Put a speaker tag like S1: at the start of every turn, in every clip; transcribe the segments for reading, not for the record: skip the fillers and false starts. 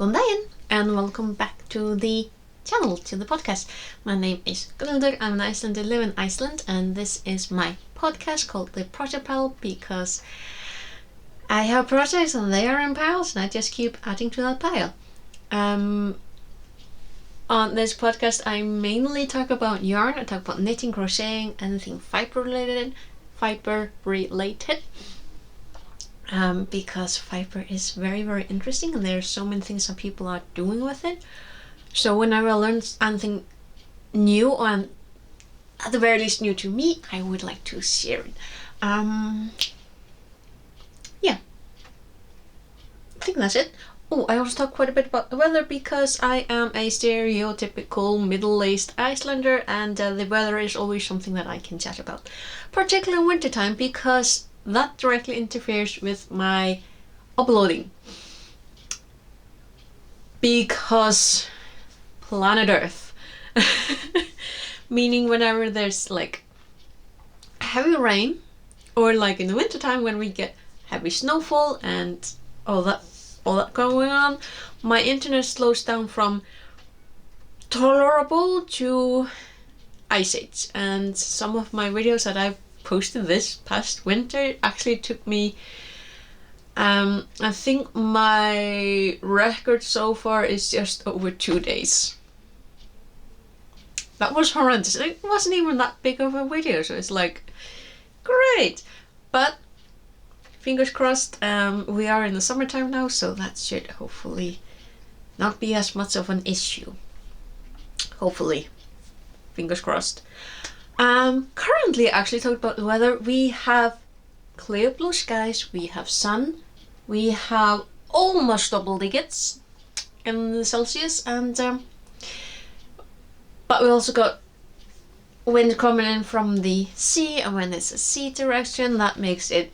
S1: Góðan daginn and welcome back to the channel, to the podcast. My name is Gunnildur, I'm an Icelander, live in Iceland, and this is my podcast called The Project Pile because I have projects and they are in piles and I just keep adding to that pile. On this podcast I mainly talk about yarn, I talk about knitting, crocheting, anything fiber related, because fiber is very, very interesting and there are so many things that people are doing with it. So whenever I learn anything new, or at the very least new to me, I would like to share it. Yeah, I think that's it. Oh, I also talk quite a bit about the weather because I am a stereotypical middle-aged Icelander, and the weather is always something that I can chat about, particularly in wintertime, because that directly interferes with my uploading. Because planet Earth. Meaning whenever there's like heavy rain, or like in the wintertime when we get heavy snowfall and all that going on, my internet slows down from tolerable to ice age. And some of my videos that I've posted this past winter actually took me, I think my record so far is just over 2 days. That was horrendous. It wasn't even that big of a video, so it's like, great. But fingers crossed, we are in the summertime now, so that should hopefully not be as much of an issue. Hopefully. Fingers crossed. Currently, actually talking about the weather, we have clear blue skies, we have sun, we have almost double digits in the Celsius, and but we also got wind coming in from the sea, and when it's a sea direction, that makes it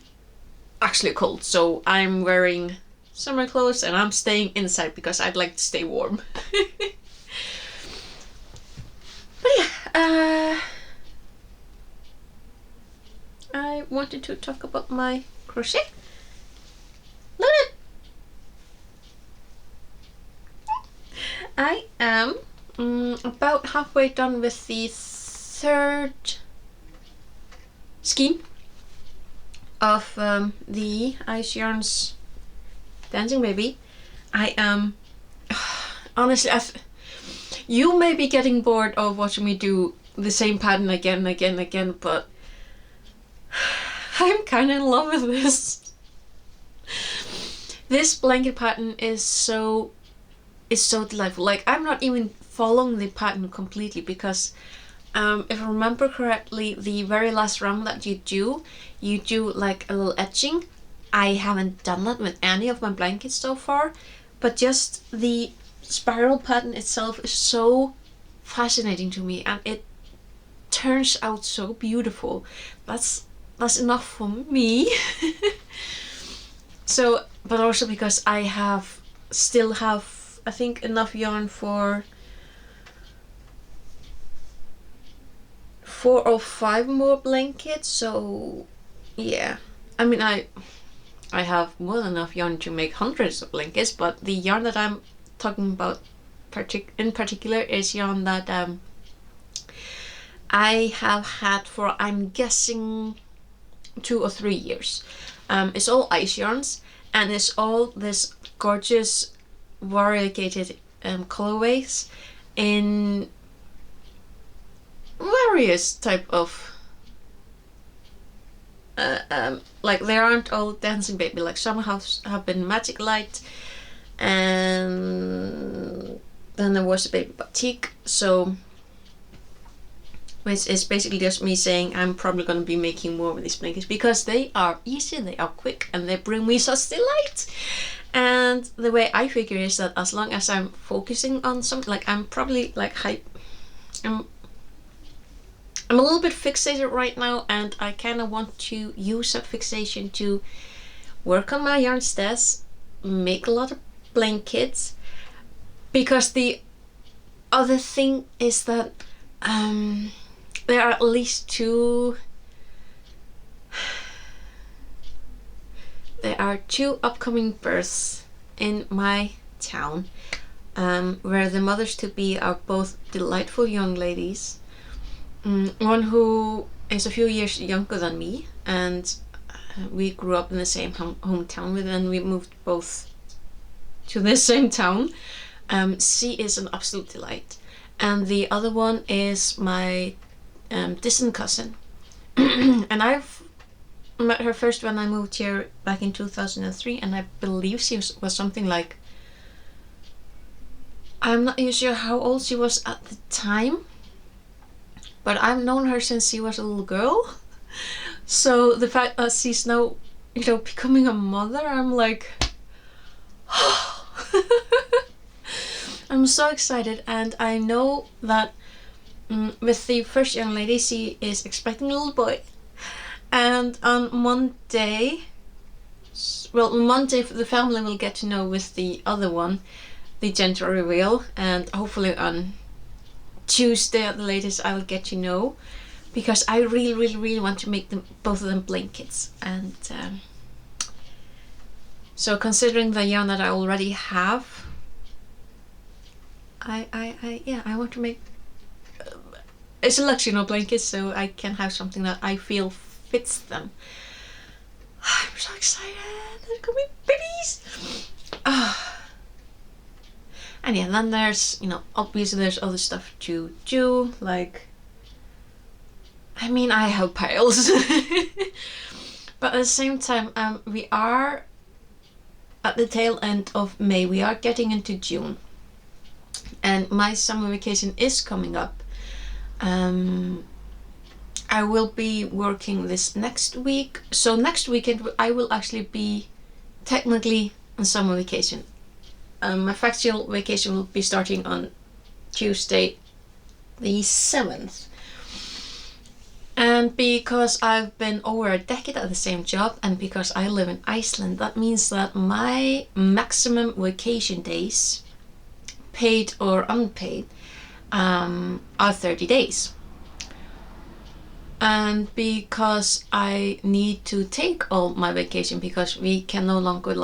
S1: actually cold. So I'm wearing summer clothes and I'm staying inside because I'd like to stay warm. But yeah, I wanted to talk about my crochet. Look at it! I am about halfway done with the third skein of the Ice Yarns Dancing Baby. I am honestly, you may be getting bored of watching me do the same pattern again and again and again, but I'm kind of in love with this. This blanket pattern is so delightful. Like, I'm not even following the pattern completely because if I remember correctly, the very last round that you do like a little etching. I haven't done that with any of my blankets so far, but just the spiral pattern itself is so fascinating to me, and it turns out so beautiful. That's enough for me. So, but also because I still have I think enough yarn for 4 or 5 more blankets. So yeah, I mean I have more than enough yarn to make hundreds of blankets, but the yarn that I'm talking about in particular is yarn that I have had for, I'm guessing, 2 or 3 years. It's all ice yarns, and it's all this gorgeous variegated colorways in various type of like, they aren't all Dancing Baby. Like, some have been Magic Light, and then there was a Baby Batik, so which is basically just me saying I'm probably going to be making more of these blankets because they are easy, they are quick, and they bring me such delight. And the way I figure is that as long as I'm focusing on something, like, I'm probably like I'm a little bit fixated right now, and I kind of want to use that fixation to work on my yarn stats, make a lot of blankets, because the other thing is that there are at least 2 upcoming births in my town, where the mothers-to-be are both delightful young ladies. One who is a few years younger than me, and we grew up in the same hometown with, and we moved both to the same town. She is an absolute delight. And the other one is my distant cousin. And I've met her first when I moved here back in 2003, and I believe she was something like, I'm not even sure how old she was at the time, but I've known her since she was a little girl. So the fact that she's now, becoming a mother, I'm like, I'm so excited. And I know that with the first young lady, she is expecting a little boy. And on Monday, the family will get to know with the other one the gender reveal, and hopefully on Tuesday at the latest I will get to know, because I really want to make both of them blankets. And so considering the yarn that I already have, I want to make a selection of blankets so I can have something that I feel fits them. I'm so excited. There's gonna be babies. And yeah, then there's, obviously there's other stuff to do, like, I mean, I have piles. But at the same time, we are at the tail end of May. We are getting into June. And my summer vacation is coming up. I will be working this next week. So next weekend I will actually be technically on summer vacation. My factual vacation will be starting on Tuesday the 7th. And because I've been over a decade at the same job, and because I live in Iceland, that means that my maximum vacation days, paid or unpaid, are 30 days. And because I need to take all my vacation, because we can no longer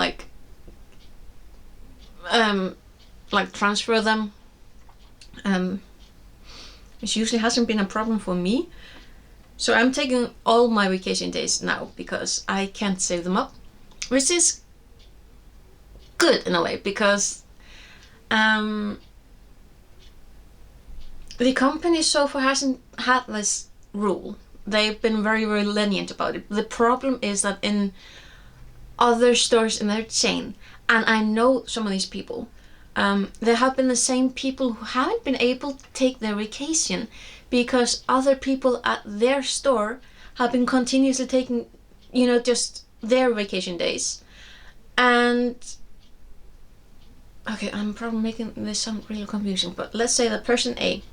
S1: transfer them, which usually hasn't been a problem for me. So I'm taking all my vacation days now because I can't save them up, which is good in a way, because the company so far hasn't had this rule. They've been very lenient about it. The problem is that in other stores in their chain, and I know some of these people, there have been the same people who haven't been able to take their vacation because other people at their store have been continuously taking, just their vacation days. And okay, I'm probably making this sound really confusing, but let's say that person A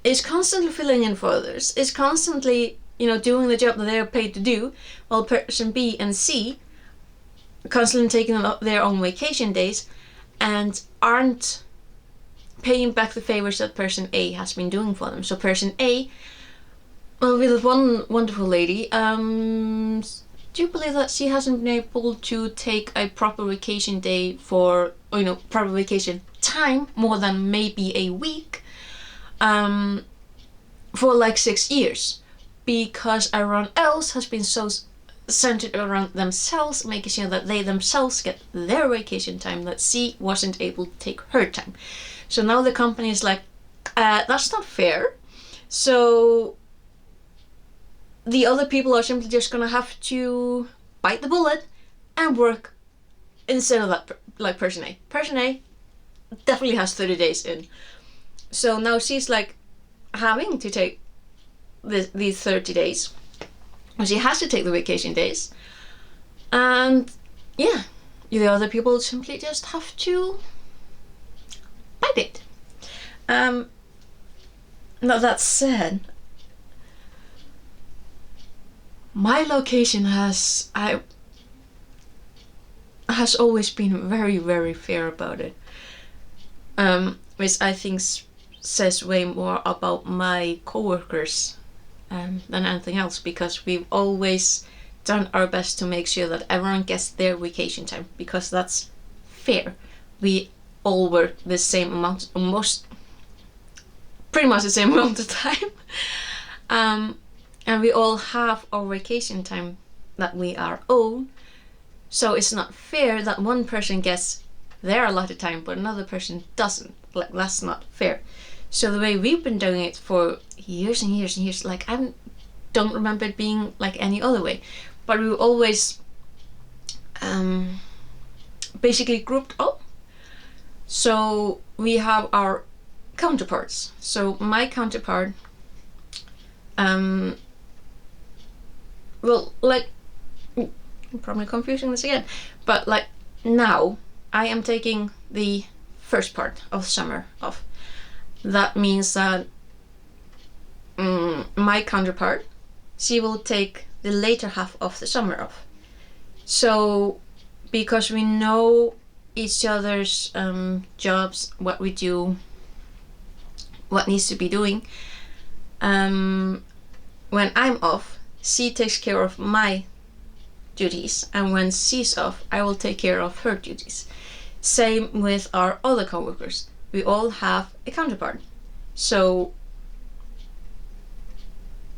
S1: is constantly filling in for others, is constantly, doing the job that they're paid to do, while person B and C constantly taking their own vacation days and aren't paying back the favors that person A has been doing for them. So person A, with one wonderful lady, do you believe that she hasn't been able to take a proper vacation day for, proper vacation time more than maybe a week, for like 6 years, because everyone else has been so centered around themselves, making sure that they themselves get their vacation time, that she wasn't able to take her time. So now the company is like, that's not fair. So the other people are simply just gonna have to bite the bullet and work instead of that, like person A. Person A definitely has 30 days in. So now she's like having to take these 30 days. She has to take the vacation days. And yeah, the other people simply just have to bite it. Now that said, my location has always been very fair about it, which I think says way more about my coworkers than anything else, because we've always done our best to make sure that everyone gets their vacation time, because that's fair. We all work the same amount, pretty much the same amount of time. And we all have our vacation time that we are owed. So it's not fair that one person gets their allotted time but another person doesn't. Like, that's not fair. So the way we've been doing it for years and years and years, like, I don't remember it being like any other way. But we always basically grouped up. So we have our counterparts. So my counterpart, well, like, I'm probably confusing this again, but like now I am taking the first part of summer off. That means that my counterpart, she will take the later half of the summer off. So because we know each other's jobs, what we do, what needs to be doing, when I'm off, she takes care of my duties, and when she's off, I will take care of her duties. Same with our other coworkers. We all have a counterpart. So,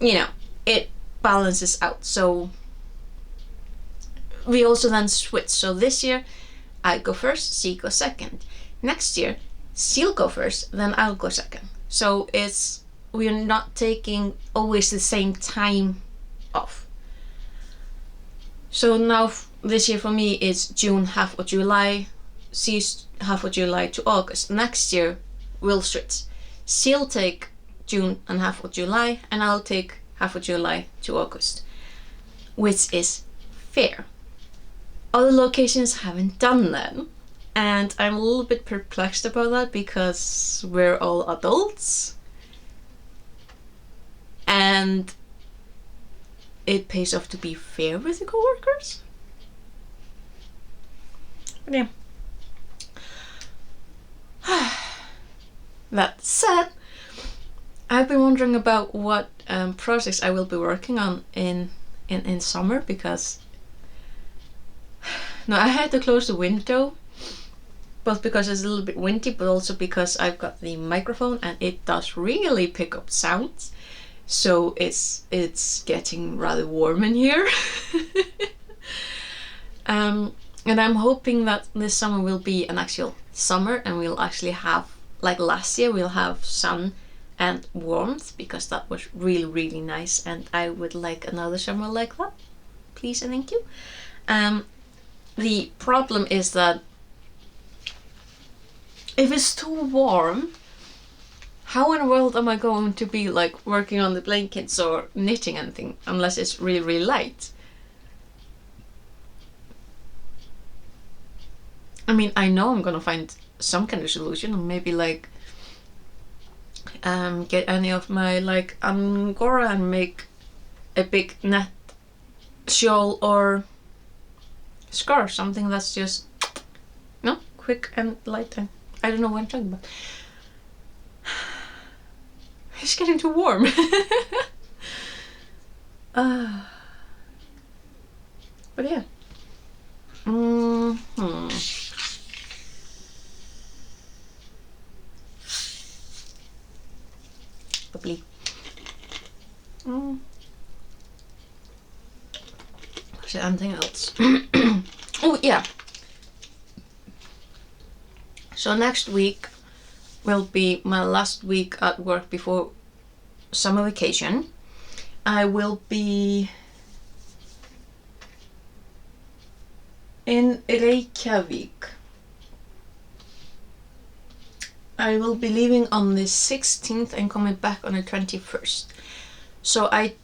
S1: you know, it balances out. So we also then switch. So this year I go first, she goes second. Next year she'll go first, then I'll go second. So we're not taking always the same time off. So now this year for me it's June, half of July, she's half of July to August. Next year we'll switch. She'll take June and half of July, and I'll take half of July to August, which is fair. Other locations haven't done that, and I'm a little bit perplexed about that because we're all adults and it pays off to be fair with the coworkers. But yeah. That said, I've been wondering about what projects I will be working on in summer, because no, I had to close the window, both because it's a little bit windy, but also because I've got the microphone and it does really pick up sounds. So it's getting rather warm in here. And I'm hoping that this summer will be an actual summer, and we'll actually have, like last year, we'll have sun and warmth, because that was really, really nice, and I would like another summer like that. Please and thank you. The problem is that if it's too warm, how in the world am I going to be like working on the blankets or knitting anything unless it's really, really light? I mean, I know I'm gonna find some kind of solution, or maybe like get any of my like Angora and make a big net shawl or scarf, something that's just quick and light, and I don't know what I'm talking about. It's getting too warm. But yeah. Bubbly. Is there anything else? Oh yeah. So next week will be my last week at work before summer vacation. I will be in Reykjavik. I will be leaving on the 16th and coming back on the 21st. So I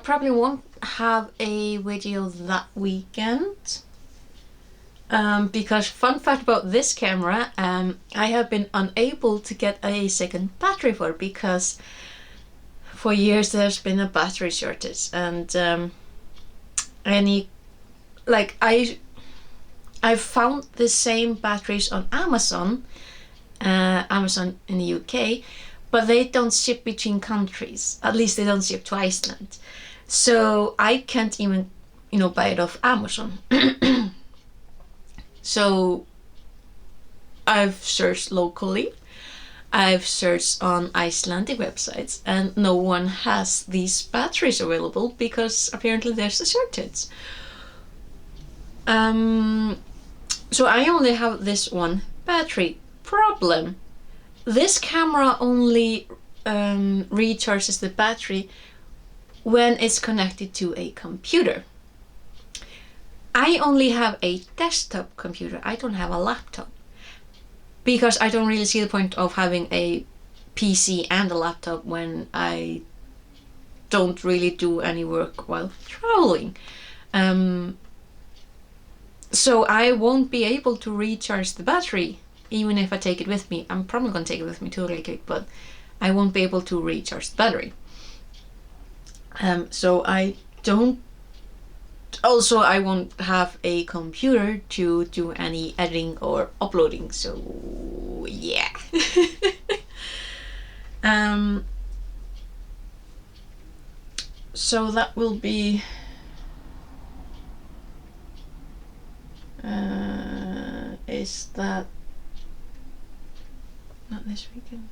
S1: probably won't have a video that weekend. Because fun fact about this camera, I have been unable to get a second battery for it, because for years there's been a battery shortage, and I found the same batteries on Amazon in the UK, but they don't ship between countries. At least they don't ship to Iceland. So I can't even, buy it off Amazon. So I've searched locally. I've searched on Icelandic websites, and no one has these batteries available because apparently there's a shortage. So I only have this one battery. Problem: this camera only recharges the battery when it's connected to a computer. I only have a desktop computer. I don't have a laptop, because I don't really see the point of having a PC and a laptop when I don't really do any work while traveling. So I won't be able to recharge the battery even if I take it with me. I'm probably going to take it with me to Reykjavik, but I won't be able to recharge the battery. So I don't. Also, I won't have a computer to do any editing or uploading. So yeah. So that will be. Is that not this weekend?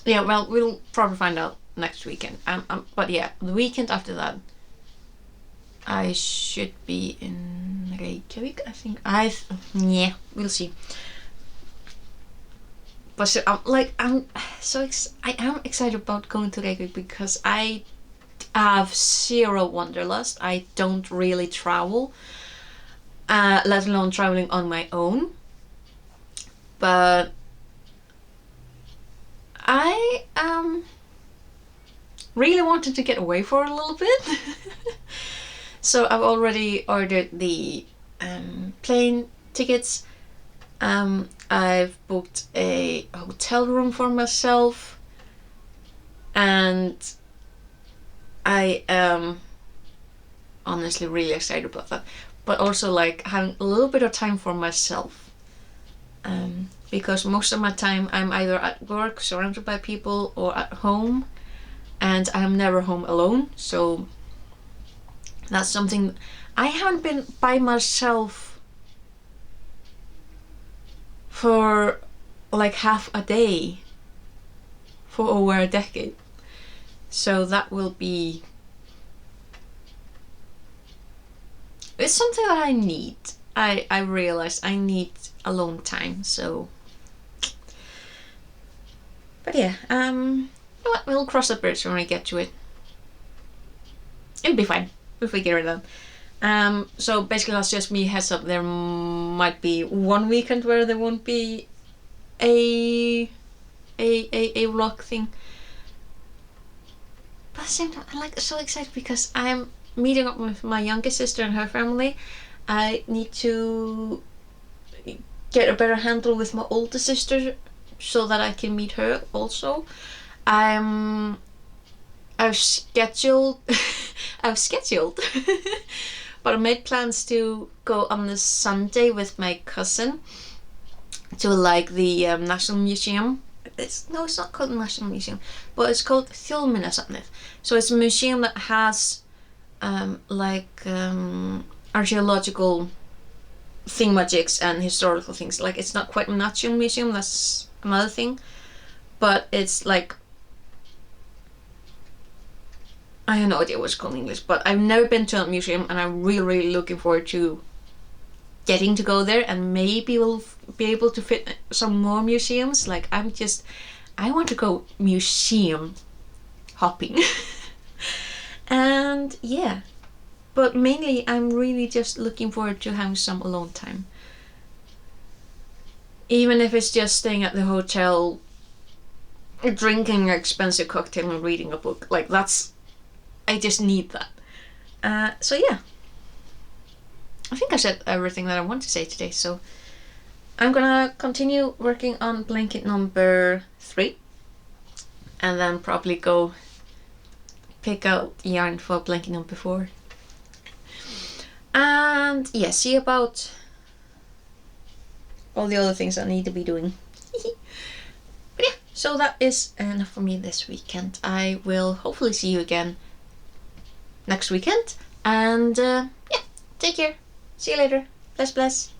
S1: Yeah, well, we'll probably find out next weekend. But yeah, the weekend after that, I should be in Reykjavik. I think yeah, we'll see. But so, I am excited about going to Reykjavik because I have zero wanderlust. I don't really travel, let alone traveling on my own. But I really wanted to get away for a little bit. So I've already ordered the plane tickets. I've booked a hotel room for myself, and I am honestly really excited about that. But also like having a little bit of time for myself, because most of my time I'm either at work surrounded by people or at home, and I'm never home alone. So that's something. I haven't been by myself for like half a day for over a decade. So that will be. It's something that I need. I realize I need alone time. So, but yeah, we'll cross the bridge when we get to it. It'll be fine. We'll figure it out. So basically that's just me heads up. There might be one weekend where there won't be a vlog thing. But at the same time, I'm like so excited because I'm meeting up with my youngest sister and her family. I need to get a better handle with my older sister so that I can meet her also. I've scheduled but I made plans to go on this Sunday with my cousin to like the National Museum. It's not called the National Museum, but it's called Þjóðminjasafnið. So it's a museum that has archaeological thingamajigs and historical things. Like, it's not quite a natural museum, that's another thing, but it's like, I have no idea what it's called in English, but I've never been to a museum, and I'm really looking forward to getting to go there, and maybe we'll be able to fit some more museums. Like, I want to go museum hopping. And yeah, but mainly I'm really just looking forward to having some alone time. Even if it's just staying at the hotel, drinking an expensive cocktail and reading a book. Like, I just need that. So yeah, I think I said everything that I want to say today. So I'm gonna continue working on blanket number 3, and then probably go pick out yarn for blanket number 4. And yeah, see about all the other things I need to be doing. So that is enough for me this weekend. I will hopefully see you again next weekend. And yeah, take care. See you later. Bless, bless.